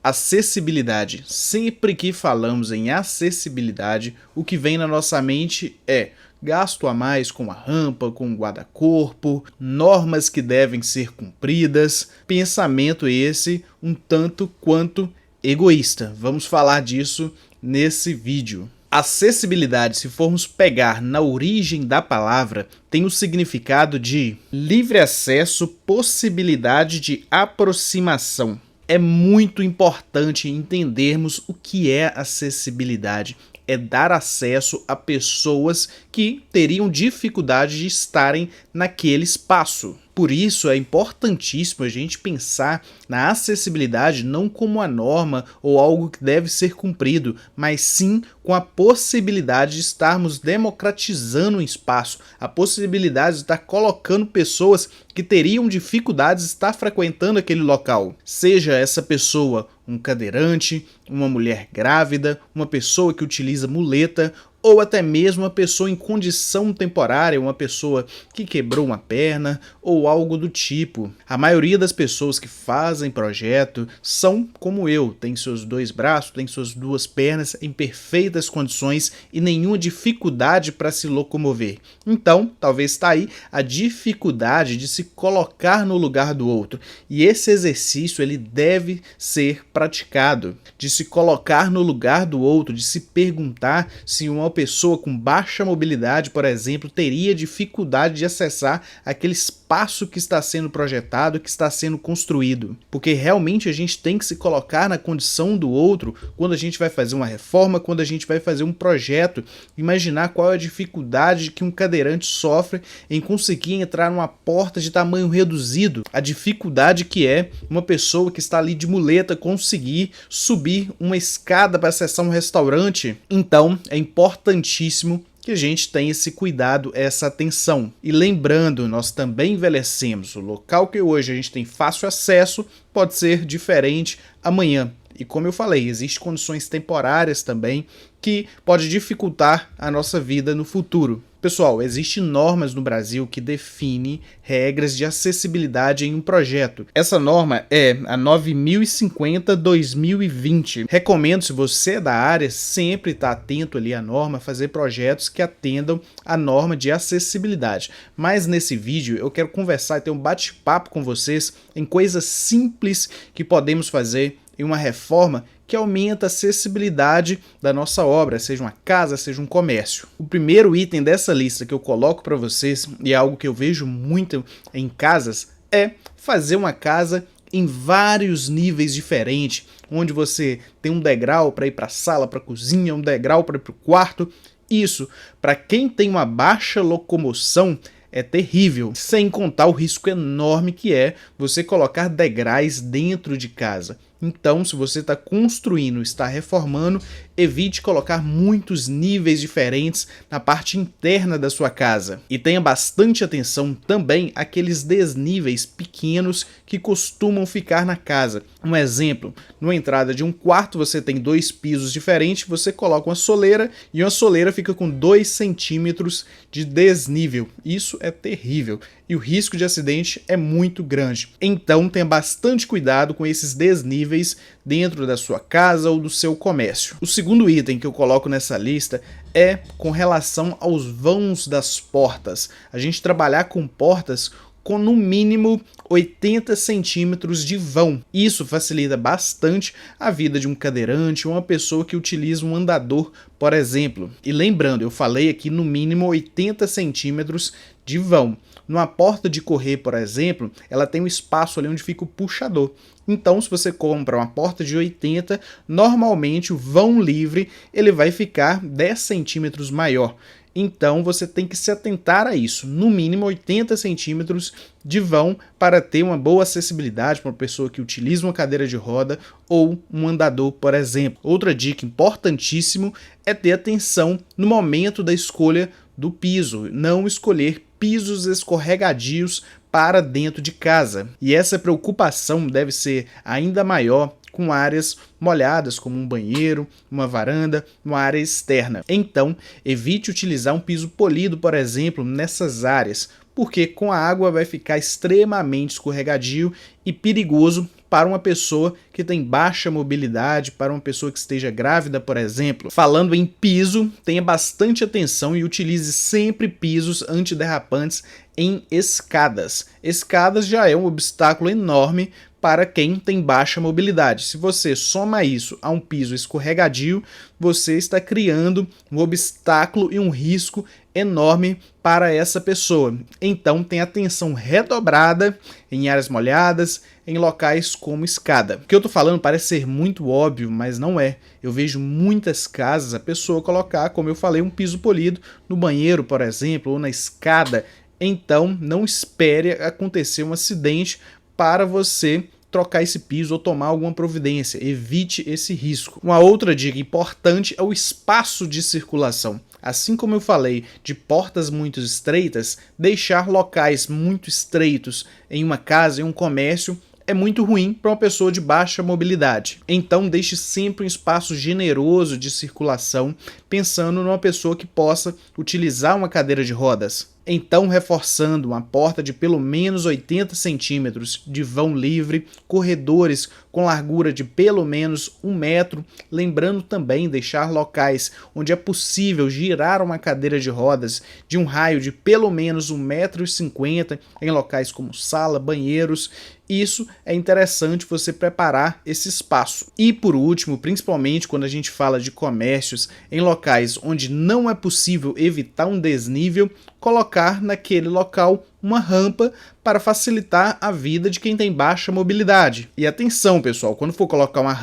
Acessibilidade. Sempre que falamos em acessibilidade, o que vem na nossa mente é gasto a mais com a rampa, com o guarda-corpo, normas que devem ser cumpridas, pensamento esse um tanto quanto egoísta. Vamos falar disso nesse vídeo. Acessibilidade, se formos pegar na origem da palavra, tem o significado de livre acesso, possibilidade de aproximação. É muito importante entendermos o que é acessibilidade. É dar acesso a pessoas que teriam dificuldade de estarem naquele espaço. Por isso é importantíssimo a gente pensar na acessibilidade não como a norma ou algo que deve ser cumprido, mas sim com a possibilidade de estarmos democratizando o espaço, a possibilidade de estar colocando pessoas que teriam dificuldades de estar frequentando aquele local. Seja essa pessoa um cadeirante, uma mulher grávida, uma pessoa que utiliza muleta, ou até mesmo uma pessoa em condição temporária, uma pessoa que quebrou uma perna ou algo do tipo. A maioria das pessoas que fazem projeto são como eu, tem seus dois braços, tem suas duas pernas em perfeitas condições e nenhuma dificuldade para se locomover. Então, talvez está aí a dificuldade de se colocar no lugar do outro. E esse exercício ele deve ser praticado, de se colocar no lugar do outro, de se perguntar se uma pessoa com baixa mobilidade, por exemplo, teria dificuldade de acessar aquele espaço que está sendo projetado, que está sendo construído. Porque realmente a gente tem que se colocar na condição do outro quando a gente vai fazer uma reforma, quando a gente vai fazer um projeto, imaginar qual é a dificuldade que um cadeirante sofre em conseguir entrar numa porta de tamanho reduzido, a dificuldade que é uma pessoa que está ali de muleta conseguir subir uma escada para acessar um restaurante. Então é importantíssimo que a gente tenha esse cuidado, essa atenção. E lembrando, nós também envelhecemos. O local que hoje a gente tem fácil acesso pode ser diferente amanhã. E como eu falei, existem condições temporárias também que pode dificultar a nossa vida no futuro. Pessoal, existem normas no Brasil que definem regras de acessibilidade em um projeto. Essa norma é a 9050-2020. Recomendo, se você é da área, sempre estar atento ali à norma, fazer projetos que atendam à norma de acessibilidade. Mas nesse vídeo eu quero conversar e ter um bate-papo com vocês em coisas simples que podemos fazer em uma reforma que aumenta a acessibilidade da nossa obra, seja uma casa, seja um comércio. O primeiro item dessa lista que eu coloco para vocês, e é algo que eu vejo muito em casas, é fazer uma casa em vários níveis diferentes, onde você tem um degrau para ir para a sala, para a cozinha, um degrau para ir para o quarto. Isso, para quem tem uma baixa locomoção, é terrível, sem contar o risco enorme que é você colocar degraus dentro de casa. Então, se você está construindo, está reformando, evite colocar muitos níveis diferentes na parte interna da sua casa. E tenha bastante atenção também àqueles desníveis pequenos que costumam ficar na casa. Um exemplo, na entrada de um quarto você tem dois pisos diferentes, você coloca uma soleira e uma soleira fica com 2 centímetros de desnível. Isso é terrível e o risco de acidente é muito grande. Então tenha bastante cuidado com esses desníveis dentro da sua casa ou do seu comércio. O segundo item que eu coloco nessa lista é com relação aos vãos das portas. A gente trabalhar com portas com no mínimo 80 centímetros de vão. Isso facilita bastante a vida de um cadeirante ou uma pessoa que utiliza um andador, por exemplo. E lembrando, eu falei aqui no mínimo 80 centímetros de vão. Numa porta de correr, por exemplo, ela tem um espaço ali onde fica o puxador. Então, se você compra uma porta de 80, normalmente o vão livre ele vai ficar 10 centímetros maior. Então, você tem que se atentar a isso, no mínimo 80 centímetros de vão para ter uma boa acessibilidade para uma pessoa que utiliza uma cadeira de roda ou um andador, por exemplo. Outra dica importantíssima é ter atenção no momento da escolha do piso, não escolher pisos escorregadios para dentro de casa. E essa preocupação deve ser ainda maior com áreas molhadas, como um banheiro, uma varanda, uma área externa. Então, evite utilizar um piso polido, por exemplo, nessas áreas, porque com a água vai ficar extremamente escorregadio e perigoso para uma pessoa que tem baixa mobilidade, para uma pessoa que esteja grávida, por exemplo. Falando em piso, tenha bastante atenção e utilize sempre pisos antiderrapantes em escadas. Escadas já é um obstáculo enorme para quem tem baixa mobilidade. Se você soma isso a um piso escorregadio, você está criando um obstáculo e um risco enorme para essa pessoa. Então tenha atenção redobrada em áreas molhadas, em locais como escada. O que eu estou falando parece ser muito óbvio, mas não é. Eu vejo muitas casas a pessoa colocar, como eu falei, um piso polido no banheiro, por exemplo, ou na escada. Então não espere acontecer um acidente para você trocar esse piso ou tomar alguma providência. Evite esse risco. Uma outra dica importante é o espaço de circulação. Assim como eu falei de portas muito estreitas, deixar locais muito estreitos em uma casa, em um comércio, é muito ruim para uma pessoa de baixa mobilidade. Então deixe sempre um espaço generoso de circulação, pensando numa pessoa que possa utilizar uma cadeira de rodas. Então, reforçando uma porta de pelo menos 80 centímetros de vão livre, corredores com largura de pelo menos 1 metro, lembrando também deixar locais onde é possível girar uma cadeira de rodas de um raio de pelo menos 1,50 m em locais como sala, banheiros. Isso é interessante você preparar esse espaço. E por último, principalmente quando a gente fala de comércios em locais onde não é possível evitar um desnível, colocar naquele local uma rampa para facilitar a vida de quem tem baixa mobilidade. E atenção, pessoal, quando for colocar uma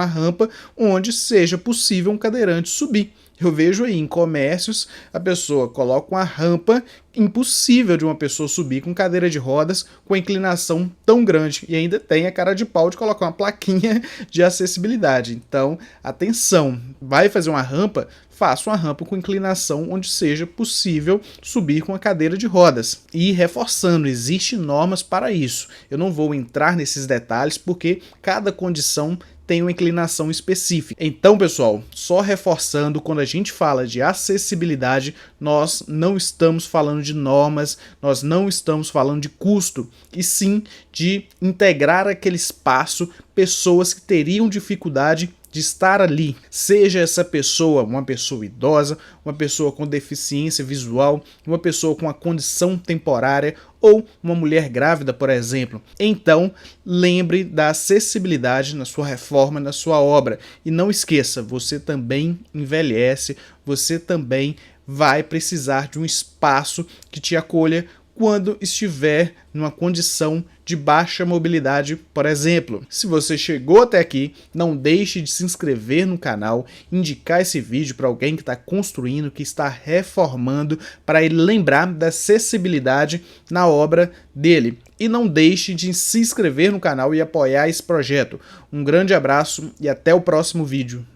rampa onde seja possível um cadeirante subir. Eu vejo aí em comércios, a pessoa coloca uma rampa impossível de uma pessoa subir com cadeira de rodas com inclinação tão grande e ainda tem a cara de pau de colocar uma plaquinha de acessibilidade. Então, atenção, vai fazer uma rampa? Faça uma rampa com inclinação onde seja possível subir com a cadeira de rodas. E reforçando, existem normas para isso. Eu não vou entrar nesses detalhes porque cada condição tem uma inclinação específica. Então, pessoal, só reforçando, quando a gente fala de acessibilidade, nós não estamos falando de normas, nós não estamos falando de custo, e sim de integrar aquele espaço pessoas que teriam dificuldade de estar ali, seja essa pessoa uma pessoa idosa, uma pessoa com deficiência visual, uma pessoa com uma condição temporária ou uma mulher grávida, por exemplo. Então, lembre da acessibilidade na sua reforma, na sua obra. E não esqueça, você também envelhece, você também vai precisar de um espaço que te acolha quando estiver numa condição de baixa mobilidade, por exemplo. Se você chegou até aqui, não deixe de se inscrever no canal, indicar esse vídeo para alguém que está construindo, que está reformando, para ele lembrar da acessibilidade na obra dele. E não deixe de se inscrever no canal e apoiar esse projeto. Um grande abraço e até o próximo vídeo.